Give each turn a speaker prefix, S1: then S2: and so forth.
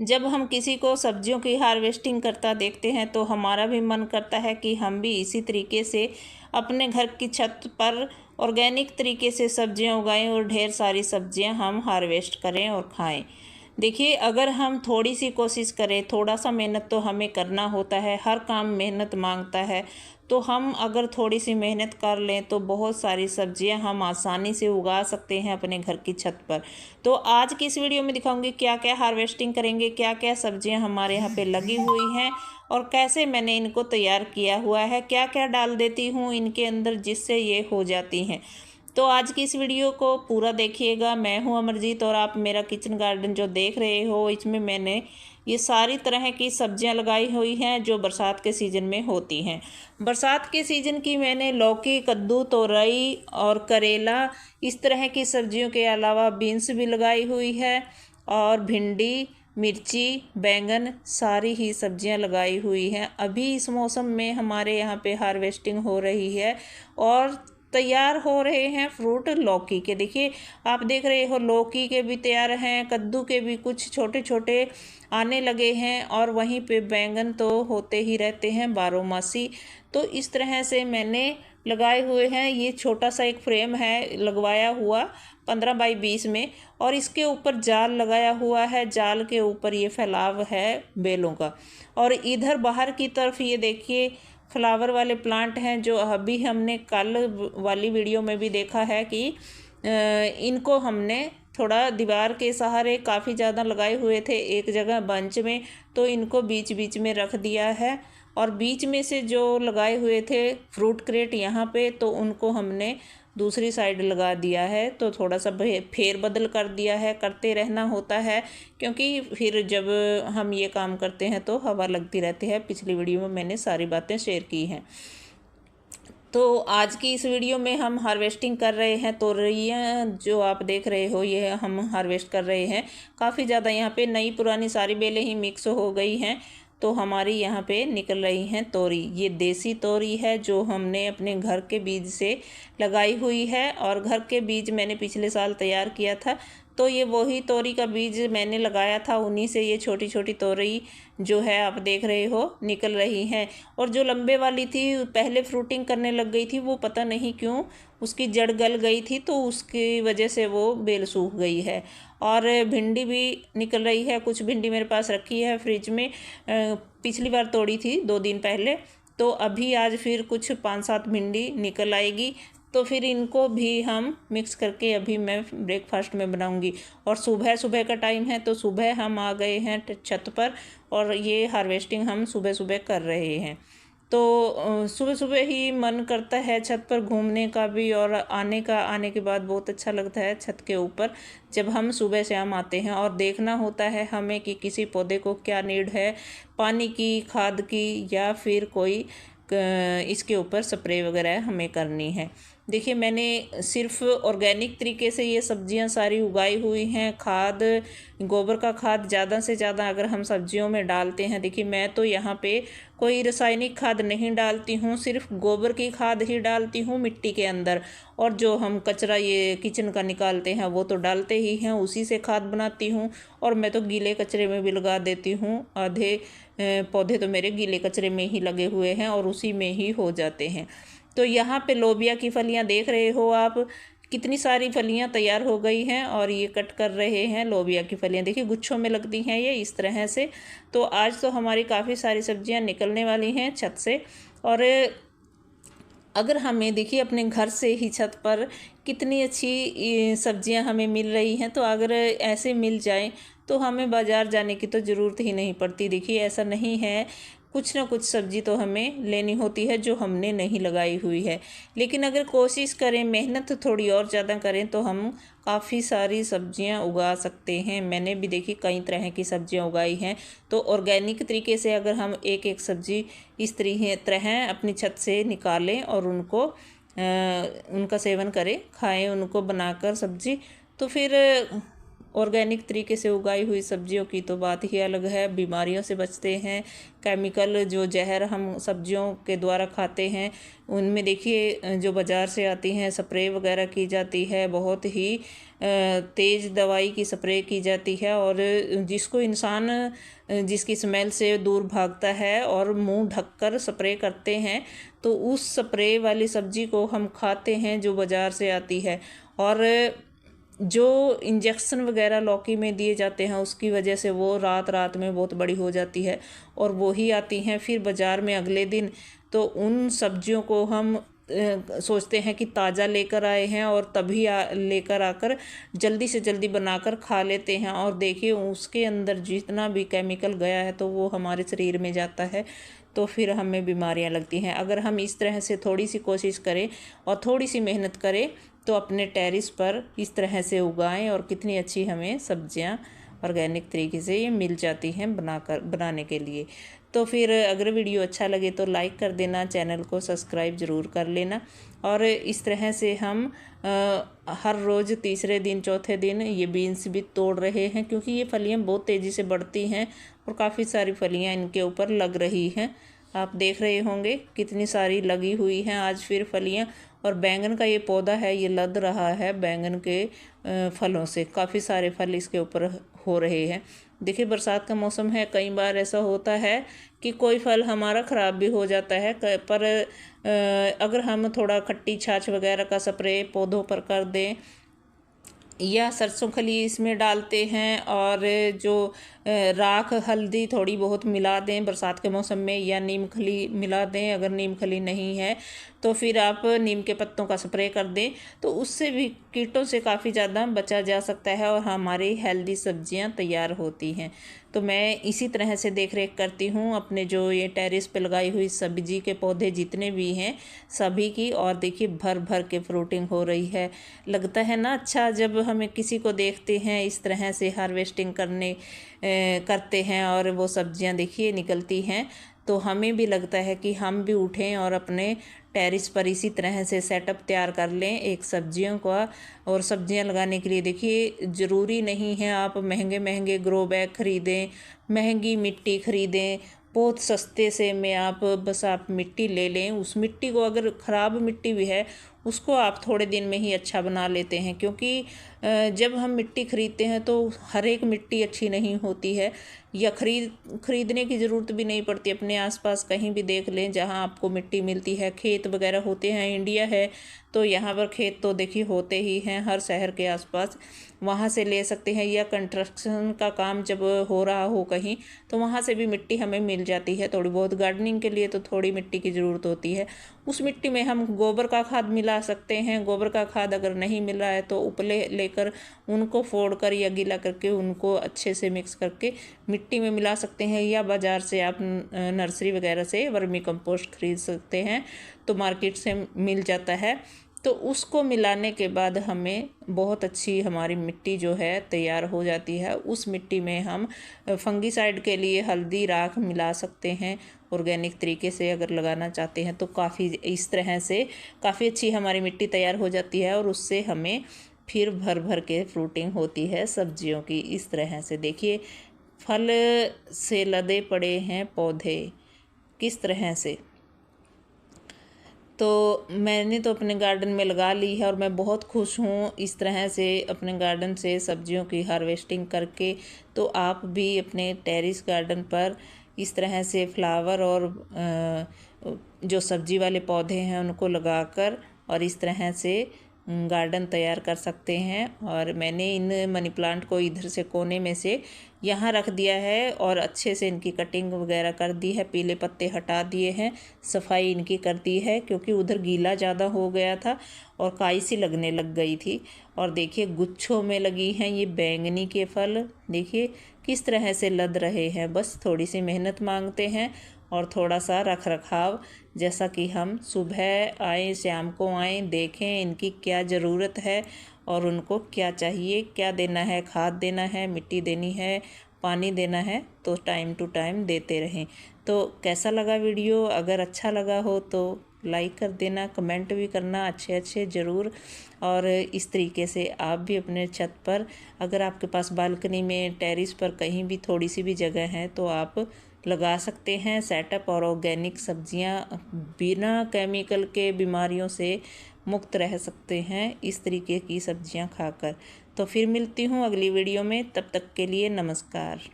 S1: जब हम किसी को सब्जियों की हार्वेस्टिंग करता देखते हैं तो हमारा भी मन करता है कि हम भी इसी तरीके से अपने घर की छत पर ऑर्गेनिक तरीके से सब्जियां उगाएं और ढेर सारी सब्जियां हम हार्वेस्ट करें और खाएं। देखिए, अगर हम थोड़ी सी कोशिश करें, थोड़ा सा मेहनत तो हमें करना होता है, हर काम मेहनत मांगता है। तो हम अगर थोड़ी सी मेहनत कर लें तो बहुत सारी सब्जियां हम आसानी से उगा सकते हैं अपने घर की छत पर। तो आज की इस वीडियो में दिखाऊंगी क्या क्या हार्वेस्टिंग करेंगे, क्या क्या सब्जियां हमारे यहाँ पे लगी हुई हैं और कैसे मैंने इनको तैयार किया हुआ है, क्या क्या डाल देती हूँ इनके अंदर जिससे ये हो जाती हैं। तो आज की इस वीडियो को पूरा देखिएगा। मैं हूं अमरजीत और आप मेरा किचन गार्डन जो देख रहे हो, इसमें मैंने ये सारी तरह की सब्जियां लगाई हुई हैं जो बरसात के सीज़न में होती हैं। बरसात के सीज़न की मैंने लौकी, कद्दू, तोरई और करेला, इस तरह की सब्जियों के अलावा बीन्स भी लगाई हुई है और भिंडी, मिर्ची, बैंगन, सारी ही सब्जियां लगाई हुई हैं। अभी इस मौसम में हमारे यहाँ पे हार्वेस्टिंग हो रही है और तैयार हो रहे हैं फ्रूट लौकी के। देखिए, आप देख रहे हो लौकी के भी तैयार हैं, कद्दू के भी कुछ छोटे छोटे आने लगे हैं और वहीं पे बैंगन तो होते ही रहते हैं बारहमासी। तो इस तरह से मैंने लगाए हुए हैं। ये छोटा सा एक फ्रेम है लगवाया हुआ 15 बाई 20 में, और इसके ऊपर जाल लगाया हुआ है। जाल के ऊपर ये फैलाव है बेलों का। और इधर बाहर की तरफ ये देखिए फ्लावर वाले प्लांट हैं जो अभी हमने कल वाली वीडियो में भी देखा है कि इनको हमने थोड़ा दीवार के सहारे काफ़ी ज़्यादा लगाए हुए थे एक जगह बंच में, तो इनको बीच बीच में रख दिया है। और बीच में से जो लगाए हुए थे फ्रूट क्रेट यहाँ पे, तो उनको हमने दूसरी साइड लगा दिया है। तो थोड़ा सा फेर बदल कर दिया है, करते रहना होता है क्योंकि फिर जब हम ये काम करते हैं तो हवा लगती रहती है। पिछली वीडियो में मैंने सारी बातें शेयर की हैं। तो आज की इस वीडियो में हम हार्वेस्टिंग कर रहे हैं। तोरइयाँ जो आप देख रहे हो ये हम हार्वेस्ट कर रहे हैं। काफ़ी ज़्यादा यहाँ पे नई पुरानी सारी बेलें ही मिक्स हो गई हैं, तो हमारी यहाँ पे निकल रही हैं तोरी। ये देसी तोरी है जो हमने अपने घर के बीज से लगाई हुई है और घर के बीज मैंने पिछले साल तैयार किया था। तो ये वही तोरी का बीज मैंने लगाया था, उन्हीं से ये छोटी छोटी तोरी जो है आप देख रहे हो निकल रही हैं। और जो लंबे वाली थी पहले फ्रूटिंग करने लग गई थी, वो पता नहीं क्यों उसकी जड़ गल गई थी, तो उसकी वजह से वो बेल सूख गई है। और भिंडी भी निकल रही है। कुछ भिंडी मेरे पास रखी है फ्रिज में, पिछली बार तोड़ी थी 2 दिन पहले, तो अभी आज फिर कुछ 5-7 भिंडी निकल आएगी। तो फिर इनको भी हम मिक्स करके अभी मैं ब्रेकफास्ट में बनाऊंगी। और सुबह सुबह का टाइम है तो सुबह हम आ गए हैं छत पर और ये हार्वेस्टिंग हम सुबह सुबह कर रहे हैं। तो सुबह सुबह ही मन करता है छत पर घूमने का भी, और आने के बाद बहुत अच्छा लगता है छत के ऊपर जब हम सुबह शाम आते हैं। और देखना होता है हमें कि किसी पौधे को क्या नीड है, पानी की, खाद की, या फिर कोई इसके ऊपर स्प्रे वगैरह हमें करनी है। देखिए, मैंने सिर्फ ऑर्गेनिक तरीके से ये सब्जियां सारी उगाई हुई हैं। खाद, गोबर का खाद ज़्यादा से ज़्यादा अगर हम सब्जियों में डालते हैं, देखिए मैं तो यहाँ पे कोई रासायनिक खाद नहीं डालती हूँ, सिर्फ गोबर की खाद ही डालती हूँ मिट्टी के अंदर। और जो हम कचरा ये किचन का निकालते हैं वो तो डालते ही हैं, उसी से खाद बनाती हूँ। और मैं तो गीले कचरे में भी लगा देती हूँ। आधे पौधे तो मेरे गीले कचरे में ही लगे हुए हैं और उसी में ही हो जाते हैं। तो यहाँ पे लोबिया की फलियाँ देख रहे हो आप, कितनी सारी फलियाँ तैयार हो गई हैं और ये कट कर रहे हैं लोबिया की फलियाँ। देखिए गुच्छों में लगती हैं ये इस तरह से। तो आज तो हमारी काफ़ी सारी सब्जियाँ निकलने वाली हैं छत से। और अगर हमें देखिए अपने घर से ही छत पर कितनी अच्छी सब्जियां हमें मिल रही हैं, तो अगर ऐसे मिल जाएं तो हमें बाज़ार जाने की तो ज़रूरत ही नहीं पड़ती। देखिए ऐसा नहीं है, कुछ ना कुछ सब्ज़ी तो हमें लेनी होती है जो हमने नहीं लगाई हुई है। लेकिन अगर कोशिश करें, मेहनत थोड़ी और ज़्यादा करें, तो हम काफ़ी सारी सब्जियां उगा सकते हैं। मैंने भी देखी कई तरह की सब्जियां उगाई हैं। तो ऑर्गेनिक तरीके से अगर हम एक एक सब्ज़ी इस तरह अपनी छत से निकालें और उनको उनका सेवन करें, खाएं उनको बनाकर सब्ज़ी, तो फिर ऑर्गेनिक तरीके से उगाई हुई सब्जियों की तो बात ही अलग है, बीमारियों से बचते हैं। केमिकल जो जहर हम सब्जियों के द्वारा खाते हैं उनमें देखिए जो बाज़ार से आती हैं स्प्रे वगैरह की जाती है, बहुत ही तेज़ दवाई की स्प्रे की जाती है, और जिसको इंसान जिसकी स्मेल से दूर भागता है और मुंह ढककर स्प्रे करते हैं, तो उस स्प्रे वाली सब्जी को हम खाते हैं जो बाज़ार से आती है। और जो इंजेक्शन वगैरह लौकी में दिए जाते हैं उसकी वजह से वो रात रात में बहुत बड़ी हो जाती है और वो ही आती हैं फिर बाज़ार में अगले दिन। तो उन सब्जियों को हम सोचते हैं कि ताज़ा लेकर आए हैं और तभी लेकर आकर जल्दी से जल्दी बनाकर खा लेते हैं, और देखिए उसके अंदर जितना भी केमिकल गया है तो वो हमारे शरीर में जाता है, तो फिर हमें बीमारियां लगती हैं। अगर हम इस तरह से थोड़ी सी कोशिश करें और थोड़ी सी मेहनत करें तो अपने टेरिस पर इस तरह से उगाएं और कितनी अच्छी हमें सब्जियां ऑर्गेनिक तरीके से ये मिल जाती हैं बनाने के लिए। तो फिर अगर वीडियो अच्छा लगे तो लाइक कर देना, चैनल को सब्सक्राइब ज़रूर कर लेना। और इस तरह से हम हर रोज़ तीसरे दिन चौथे दिन ये बीन्स भी तोड़ रहे हैं, क्योंकि ये फलियां बहुत तेज़ी से बढ़ती हैं और काफ़ी सारी फलियां इनके ऊपर लग रही हैं। आप देख रहे होंगे कितनी सारी लगी हुई हैं आज फिर फलियां। और बैंगन का ये पौधा है, ये लद रहा है बैंगन के फलों से, काफ़ी सारे फल इसके ऊपर हो रहे हैं। देखिए बरसात का मौसम है, कई बार ऐसा होता है कि कोई फल हमारा ख़राब भी हो जाता है, पर अगर हम थोड़ा खट्टी छाछ वगैरह का स्प्रे पौधों पर कर दें या सरसों खली इसमें डालते हैं और जो राख हल्दी थोड़ी बहुत मिला दें बरसात के मौसम में, या नीम खली मिला दें, अगर नीम खली नहीं है तो फिर आप नीम के पत्तों का स्प्रे कर दें, तो उससे भी कीटों से काफ़ी ज़्यादा बचा जा सकता है और हमारी हेल्दी सब्जियां तैयार होती हैं। तो मैं इसी तरह से देख रेख करती हूँ अपने जो ये टेरिस पे लगाई हुई सब्जी के पौधे जितने भी हैं सभी की, और देखिए भर भर के फ्रूटिंग हो रही है। लगता है ना अच्छा जब हमें किसी को देखते हैं इस तरह से हार्वेस्टिंग करते हैं और वो सब्जियां देखिए निकलती हैं, तो हमें भी लगता है कि हम भी उठें और अपने टेरिस पर इसी तरह से सेटअप तैयार कर लें एक सब्जियों का। और सब्जियां लगाने के लिए देखिए ज़रूरी नहीं है आप महंगे महंगे ग्रो बैग ख़रीदें, महंगी मिट्टी ख़रीदें, बहुत सस्ते से में आप बस आप मिट्टी ले लें। उस मिट्टी को अगर ख़राब मिट्टी भी है उसको आप थोड़े दिन में ही अच्छा बना लेते हैं, क्योंकि जब हम मिट्टी ख़रीदते हैं तो हर एक मिट्टी अच्छी नहीं होती है, या ख़रीदने की ज़रूरत भी नहीं पड़ती। अपने आसपास कहीं भी देख लें जहां आपको मिट्टी मिलती है, खेत वगैरह होते हैं, इंडिया है तो यहाँ पर खेत तो देखिए होते ही हैं हर शहर के आसपास, वहाँ से ले सकते हैं। या कंस्ट्रक्शन का काम जब हो रहा हो कहीं तो वहाँ से भी मिट्टी हमें मिल जाती है थोड़ी बहुत। गार्डनिंग के लिए तो थोड़ी मिट्टी की ज़रूरत होती है, उस मिट्टी में हम गोबर का खाद मिला सकते हैं। गोबर का खाद अगर नहीं मिल रहा है तो उपले लेकर उनको फोड़ कर या गीला करके उनको अच्छे से मिक्स करके मिट्टी में मिला सकते हैं, या बाज़ार से आप नर्सरी वगैरह से वर्मी कंपोस्ट खरीद सकते हैं, तो मार्केट से मिल जाता है। तो उसको मिलाने के बाद हमें बहुत अच्छी हमारी मिट्टी जो है तैयार हो जाती है। उस मिट्टी में हम फंगीसाइड के लिए हल्दी राख मिला सकते हैं ऑर्गेनिक तरीके से अगर लगाना चाहते हैं, तो काफ़ी इस तरह से काफ़ी अच्छी हमारी मिट्टी तैयार हो जाती है और उससे हमें फिर भर भर के फ्रूटिंग होती है सब्जियों की। इस तरह से देखिए फल से लदे पड़े हैं पौधे किस तरह से। तो मैंने तो अपने गार्डन में लगा ली है और मैं बहुत खुश हूँ इस तरह से अपने गार्डन से सब्जियों की हार्वेस्टिंग करके। तो आप भी अपने टेरिस गार्डन पर इस तरह से फ्लावर और जो सब्जी वाले पौधे हैं उनको लगाकर और इस तरह से गार्डन तैयार कर सकते हैं। और मैंने इन मनी प्लांट को इधर से कोने में से यहाँ रख दिया है और अच्छे से इनकी कटिंग वगैरह कर दी है, पीले पत्ते हटा दिए हैं, सफाई इनकी कर दी है, क्योंकि उधर गीला ज़्यादा हो गया था और काई सी लगने लग गई थी। और देखिए गुच्छों में लगी हैं ये बैंगनी के फल, देखिए किस तरह से लद रहे हैं। बस थोड़ी सी मेहनत मांगते हैं और थोड़ा सा रख रखाव, जैसा कि हम सुबह आएँ शाम को आएँ देखें इनकी क्या ज़रूरत है और उनको क्या चाहिए, क्या देना है, खाद देना है, मिट्टी देनी है, पानी देना है, तो टाइम टू टाइम देते रहें। तो कैसा लगा वीडियो? अगर अच्छा लगा हो तो लाइक कर देना, कमेंट भी करना अच्छे अच्छे ज़रूर। और इस तरीके से आप भी अपने छत पर, अगर आपके पास बालकनी में, टेरेस पर कहीं भी थोड़ी सी भी जगह है तो आप लगा सकते हैं सेटअप। और ऑर्गेनिक सब्जियां बिना केमिकल के बीमारियों से मुक्त रह सकते हैं इस तरीके की सब्जियां खाकर। तो फिर मिलती हूँ अगली वीडियो में, तब तक के लिए नमस्कार।